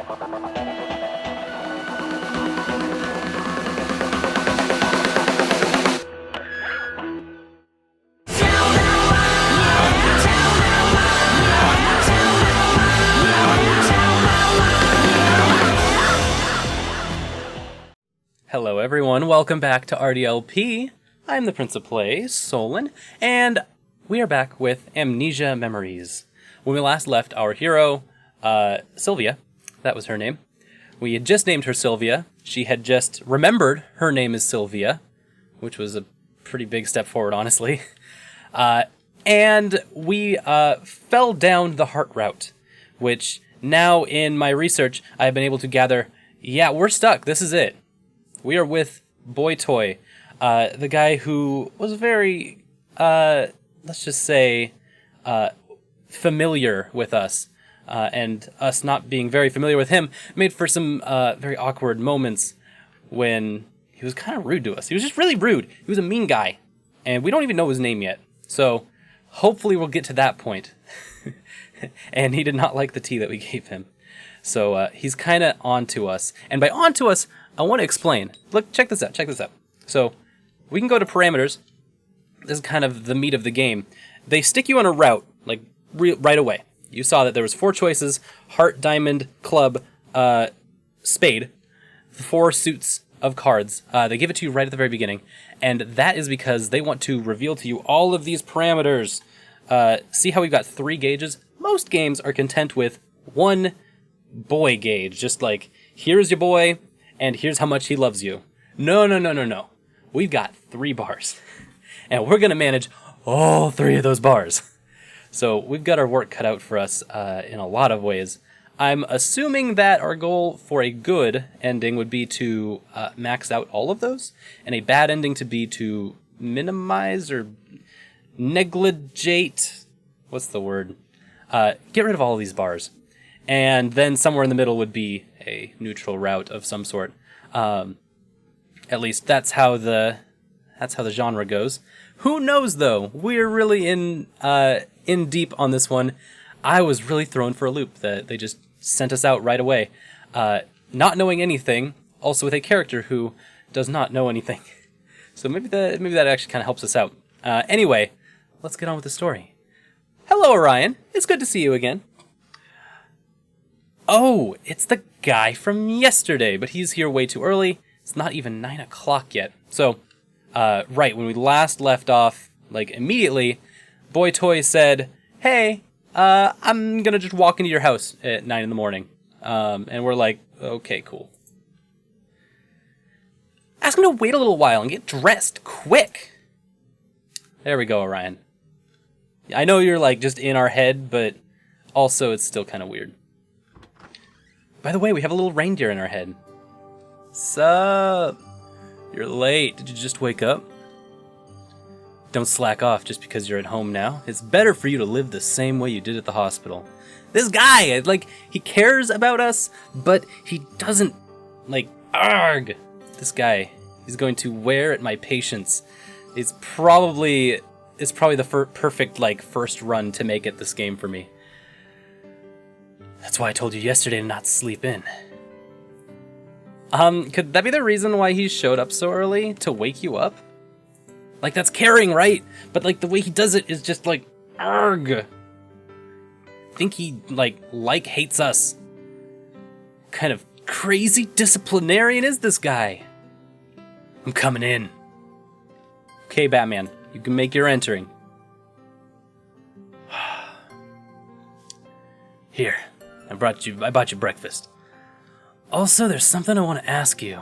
Hello everyone, welcome back to RDLP. I'm the Prince of Play, Solon, and we are back with Amnesia Memories. When we last left our hero, Sylvia, that was her name. We had just named her Sylvia. She had just remembered her name is Sylvia, which was a pretty big step forward, honestly. And we fell down the heart route, which now in my research, I've been able to gather, yeah, we're stuck, this is it. We are with Boy Toy, the guy who was very, let's just say, familiar with us, and us not being very familiar with him made for some very awkward moments when he was kind of rude to us. He was just really rude. He was a mean guy, and we don't even know his name yet. So hopefully we'll get to that point. And he did not like the tea that we gave him. So he's kind of onto us. And by onto us, I want to explain. Look, check this out, So we can go to parameters. This is kind of the meat of the game. They stick you on a route, like right away. You saw that there was 4 choices: heart, diamond, club, spade. 4 suits of cards. They give it to you right at the very beginning. And that is because they want to reveal to you all of these parameters. See how we've got 3 gauges? Most games are content with 1 boy gauge. Just like, here's your boy, and here's how much he loves you. No. We've got 3 bars. And we're going to manage all 3 of those bars. So we've got our work cut out for us in a lot of ways. I'm assuming that our goal for a good ending would be to max out all of those, and a bad ending to be to minimize or negligate, what's the word? Get rid of all of these bars. And then somewhere in the middle would be a neutral route of some sort. At least that's how the genre goes. Who knows though? We're really in deep on this one. I was really thrown for a loop that they just sent us out right away, not knowing anything. Also with a character who does not know anything. So maybe that actually kind of helps us out. Anyway, let's get on with the story. Hello, Orion. It's good to see you again. Oh, it's the guy from yesterday, but he's here way too early. It's not even 9 o'clock yet. So, right, when we last left off, like immediately, Boy Toy said, hey, I'm gonna just walk into your house at 9 in the morning. And we're like, okay, cool. Ask him to wait a little while and get dressed, quick. There we go, Orion. I know you're like just in our head, but also it's still kind of weird. By the way, we have a little reindeer in our head. Sup? You're late. Did you just wake up? Don't slack off just because you're at home now. It's better for you to live the same way you did at the hospital. This guy, like, he cares about us, but he doesn't, like, arg. This guy, he's going to wear at my patience. It's probably the perfect, like, first run to make it this game for me. That's why I told you yesterday to not sleep in. Could that be the reason why he showed up so early? To wake you up? Like, that's caring, right? But, like, the way he does it is just, like, arg. I think he, like hates us. What kind of crazy disciplinarian is this guy? I'm coming in. Okay, Batman, you can make your entering. Here. I bought you breakfast. Also, there's something I want to ask you.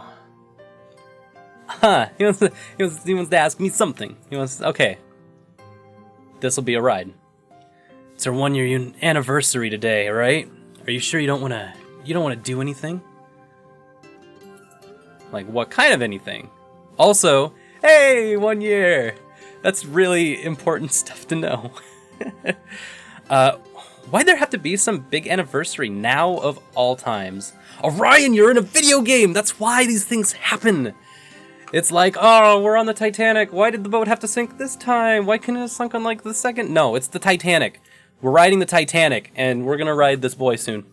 Huh, he wants to ask me something. Okay. This'll be a ride. It's our 1-year anniversary today, right? Are you sure you don't want to do anything? Like, what kind of anything? Also, hey, 1 year! That's really important stuff to know. Why'd there have to be some big anniversary now of all times? Orion, you're in a video game! That's why these things happen! It's like, oh, we're on the Titanic. Why did the boat have to sink this time? Why couldn't it have sunk on, like, the second? No, it's the Titanic. We're riding the Titanic, and we're gonna ride this boy soon.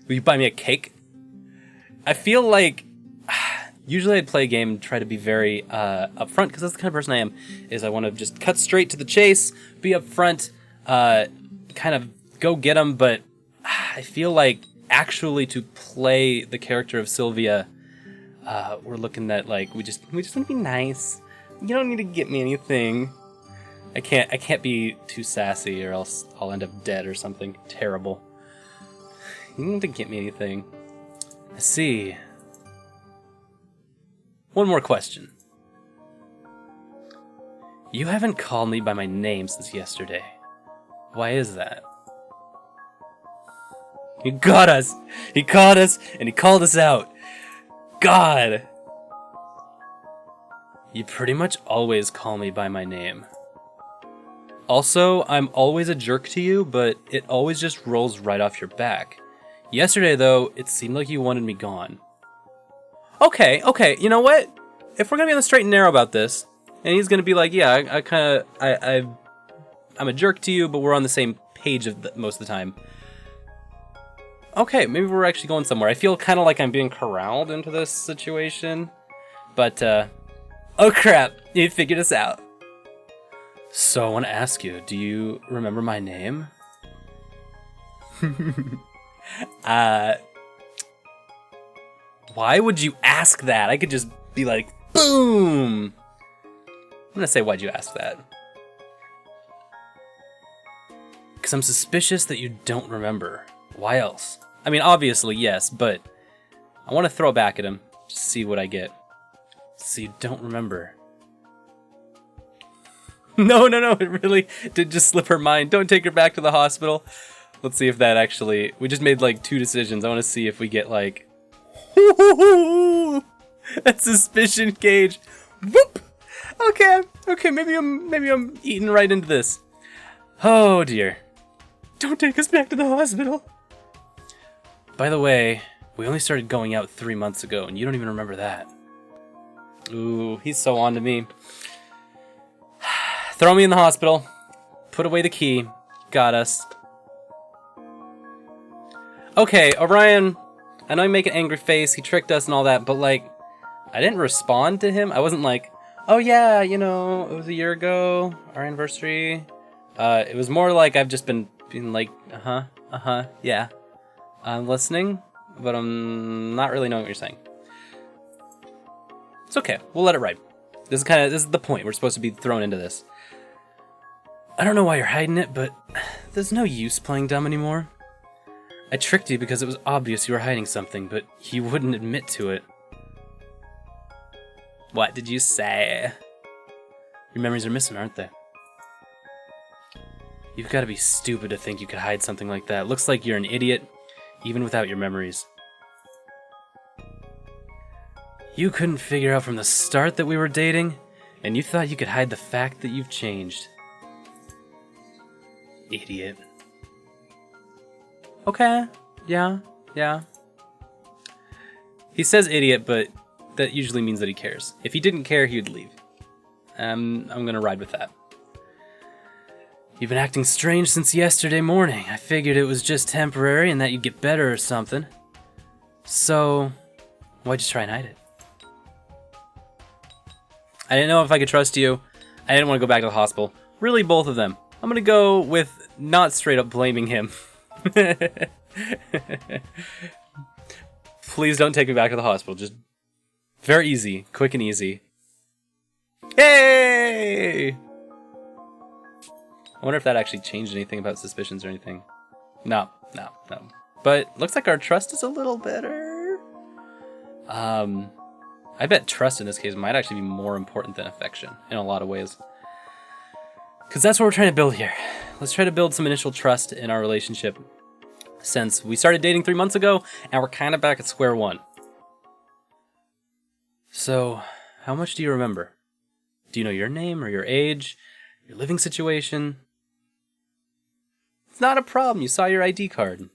Will you buy me a cake? I feel like usually I'd play a game and try to be very upfront, because that's the kind of person I am. Is I want to just cut straight to the chase, be upfront, kind of go get them. But I feel like actually to play the character of Sylvia, we're looking at like we just want to be nice. You don't need to get me anything. I can't be too sassy, or else I'll end up dead or something terrible. You don't need to get me anything. I see. One more question. You haven't called me by my name since yesterday. Why is that? He got us! He caught us, and he called us out! God! You pretty much always call me by my name. Also, I'm always a jerk to you, but it always just rolls right off your back. Yesterday, though, it seemed like you wanted me gone. Okay, you know what? If we're gonna be on the straight and narrow about this, and he's gonna be like, yeah, I'm a jerk to you, but we're on the same page most of the time. Okay, maybe we're actually going somewhere. I feel kind of like I'm being corralled into this situation, but, oh crap, you figured us out. So I want to ask you, do you remember my name? Why would you ask that? I could just be like, boom! I'm gonna say, why'd you ask that? Because I'm suspicious that you don't remember. Why else? I mean, obviously, yes, but I want to throw it back at him, just see what I get. So you don't remember. No, it really did just slip her mind. Don't take her back to the hospital. Let's see if that actually... We just made like 2 decisions. I want to see if we get like... That suspicion gauge. Whoop! Okay, maybe I'm eating right into this. Oh dear. Don't take us back to the hospital. By the way, we only started going out 3 months ago, and you don't even remember that. Ooh, he's so on to me. Throw me in the hospital. Put away the key. Got us. Okay, Orion, I know you make an angry face, he tricked us and all that, but like, I didn't respond to him. I wasn't like, oh yeah, you know, it was a year ago, our anniversary. It was more like I've just been being like, yeah. I'm listening, but I'm not really knowing what you're saying. It's okay, we'll let it ride. This is the point, we're supposed to be thrown into this. I don't know why you're hiding it, but there's no use playing dumb anymore. I tricked you because it was obvious you were hiding something, but you wouldn't admit to it. What did you say? Your memories are missing, aren't they? You've got to be stupid to think you could hide something like that. Looks like you're an idiot, even without your memories. You couldn't figure out from the start that we were dating, and you thought you could hide the fact that you've changed. Idiot. Okay, yeah. He says idiot, but that usually means that he cares. If he didn't care, he would leave. I'm gonna ride with that. You've been acting strange since yesterday morning. I figured it was just temporary and that you'd get better or something. So, why'd you try and hide it? I didn't know if I could trust you. I didn't want to go back to the hospital. Really, both of them. I'm gonna go with not straight up blaming him. Please don't take me back to the hospital. Just very easy, quick and easy. Hey! I wonder if that actually changed anything about suspicions or anything. No. But looks like our trust is a little better. I bet trust in this case might actually be more important than affection in a lot of ways. Because that's what we're trying to build here. Let's try to build some initial trust in our relationship, since we started dating 3 months ago, and we're kind of back at square one. So, how much do you remember? Do you know your name or your age, your living situation? It's not a problem, you saw your ID card.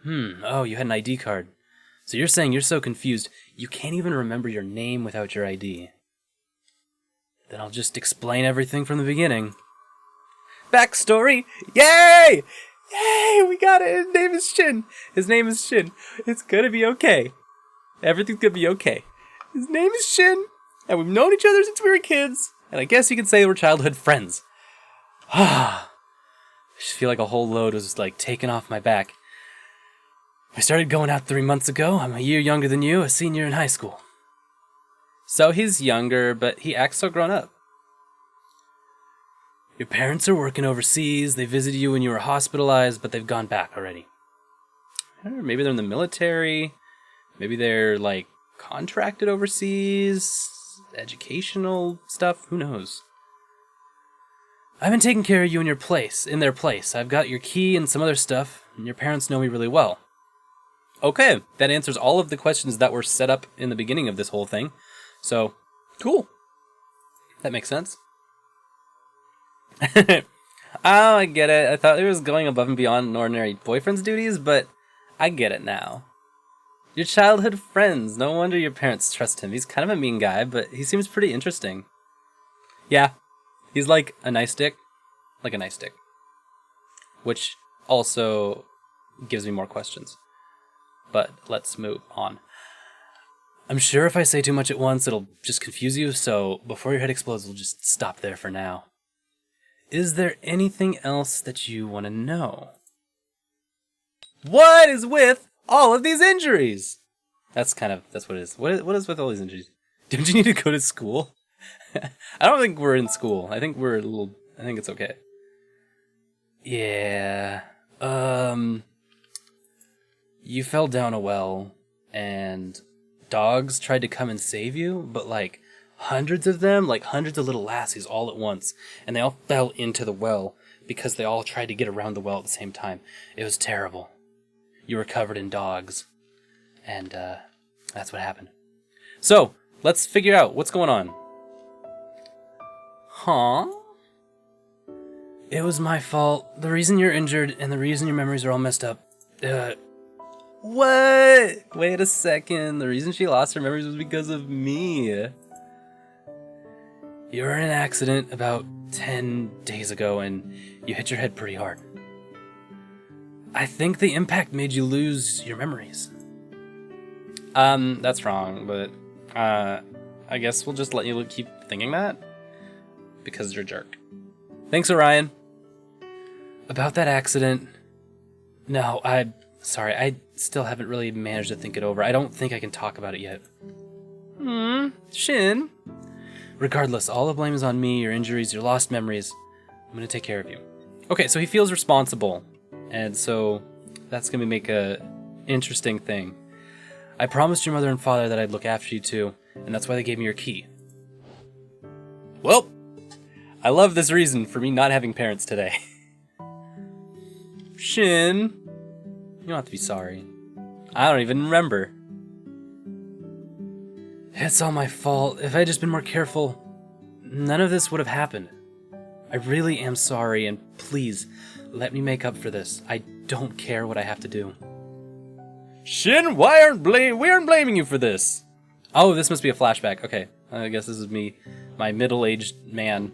Oh, you had an ID card. So you're saying you're so confused, you can't even remember your name without your ID. Then I'll just explain everything from the beginning. Backstory! Yay! Yay, we got it. His name is Shin. His name is Shin. It's gonna be okay. Everything's gonna be okay. His name is Shin, and we've known each other since we were kids, and I guess you could say we're childhood friends. I just feel like a whole load was like taken off my back. I started going out 3 months ago. I'm a year younger than you, a senior in high school. So he's younger, but he acts so grown up. Your parents are working overseas. They visited you when you were hospitalized, but they've gone back already. I don't know, maybe they're in the military. Maybe they're, like, contracted overseas. Educational stuff. Who knows? I've been taking care of you in their place. I've got your key and some other stuff, and your parents know me really well. Okay, that answers all of the questions that were set up in the beginning of this whole thing. So, cool. That makes sense. Oh, I get it. I thought it was going above and beyond an ordinary boyfriend's duties, but I get it now. Your childhood friends. No wonder your parents trust him. He's kind of a mean guy, but he seems pretty interesting. Yeah, he's like a nice dick. Like a nice dick. Which also gives me more questions. But let's move on. I'm sure if I say too much at once, it'll just confuse you, so before your head explodes, we'll just stop there for now. Is there anything else that you want to know? What is with all of these injuries? That's what it is. What is with all these injuries? Don't you need to go to school? I don't think we're in school. I think it's okay. Yeah. You fell down a well, and dogs tried to come and save you, but like hundreds of them, like hundreds of little lassies all at once, and they all fell into the well because they all tried to get around the well at the same time. It was terrible. You were covered in dogs, and that's what happened. So, let's figure out what's going on. Huh? It was my fault. The reason you're injured and the reason your memories are all messed up. What? Wait a second. The reason she lost her memories was because of me. You were in an accident about 10 days ago and you hit your head pretty hard. I think the impact made you lose your memories. That's wrong, but I guess we'll just let you keep thinking that because you're a jerk. Thanks, Orion. About that accident. No, sorry, I still haven't really managed to think it over. I don't think I can talk about it yet. Shin. Regardless, all the blame is on me, your injuries, your lost memories. I'm gonna take care of you. Okay, so he feels responsible. And so that's gonna make a interesting thing. I promised your mother and father that I'd look after you too, and that's why they gave me your key. Well, I love this reason for me not having parents today. Shin, you don't have to be sorry. I don't even remember. It's all my fault. If I had just been more careful, none of this would have happened. I really am sorry, and please, let me make up for this. I don't care what I have to do. Shin, we aren't blaming you for this. Oh, this must be a flashback. Okay, I guess this is me, my middle-aged man.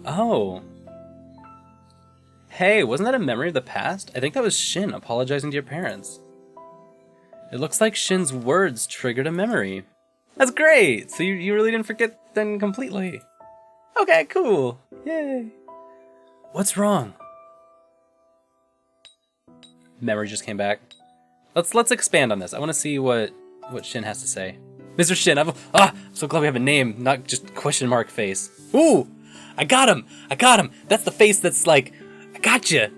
Oh. Hey, wasn't that a memory of the past? I think that was Shin apologizing to your parents. It looks like Shin's words triggered a memory. That's great! So you really didn't forget then completely. Okay, cool. Yay. What's wrong? Memory just came back. Let's expand on this. I want to see what Shin has to say. Mr. Shin, I'm so glad we have a name, not just question mark face. Ooh! I got him! That's the face that's like, I gotcha!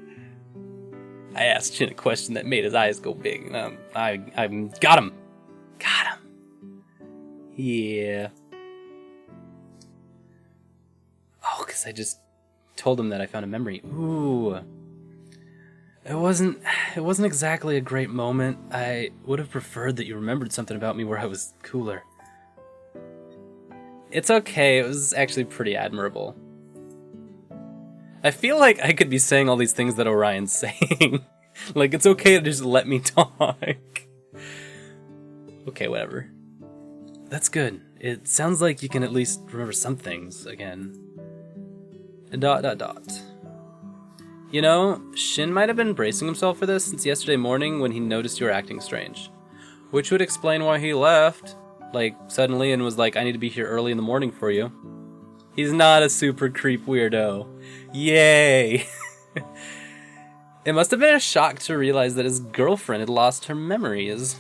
I asked Shin a question that made his eyes go big. I got him! Got him! Yeah. Oh, because I just told him that I found a memory. Ooh. It wasn't exactly a great moment. I would have preferred that you remembered something about me where I was cooler. It's okay, it was actually pretty admirable. I feel like I could be saying all these things that Orion's saying. Like, it's okay to just let me talk. Okay, whatever. That's good. It sounds like you can at least remember some things again. ... You know, Shin might have been bracing himself for this since yesterday morning when he noticed you were acting strange. Which would explain why he left, like, suddenly and was like, I need to be here early in the morning for you. He's not a super creep weirdo. Yay! It must have been a shock to realize that his girlfriend had lost her memories.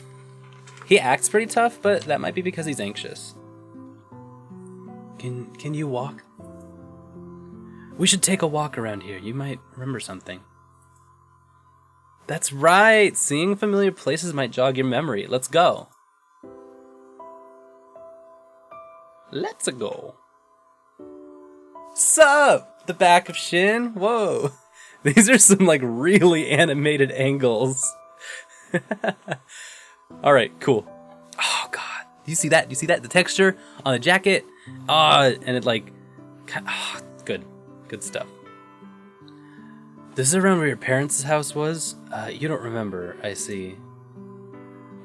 He acts pretty tough, but that might be because he's anxious. Can you walk? We should take a walk around here. You might remember something. That's right! Seeing familiar places might jog your memory. Let's go. Let's go. Sup? The back of Shin? Whoa. These are some like really animated angles. Alright, cool. Oh god. Do you see that? Do you see that? The texture on the jacket? And it like... good. Good stuff. This is around where your parents' house was? You don't remember, I see.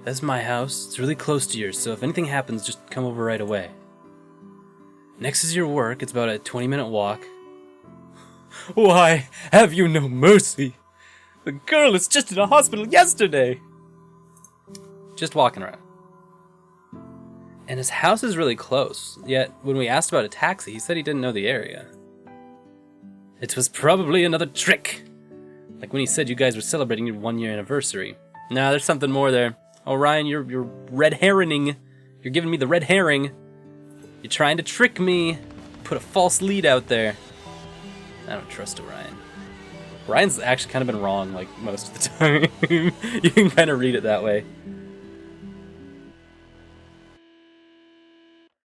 That's my house. It's really close to yours, so if anything happens, just come over right away. Next is your work. It's about a 20-minute walk. Why have you no mercy? The girl was just in a hospital yesterday. Just walking around. And his house is really close, yet when we asked about a taxi, he said he didn't know the area. It was probably another trick. Like when he said you guys were celebrating your 1-year anniversary. Nah, there's something more there. Oh, Ryan, you're red herring. You're giving me the red herring. You're trying to trick me. Put a false lead out there. I don't trust Orion. Ryan's actually kind of been wrong, like, most of the time. You can kind of read it that way.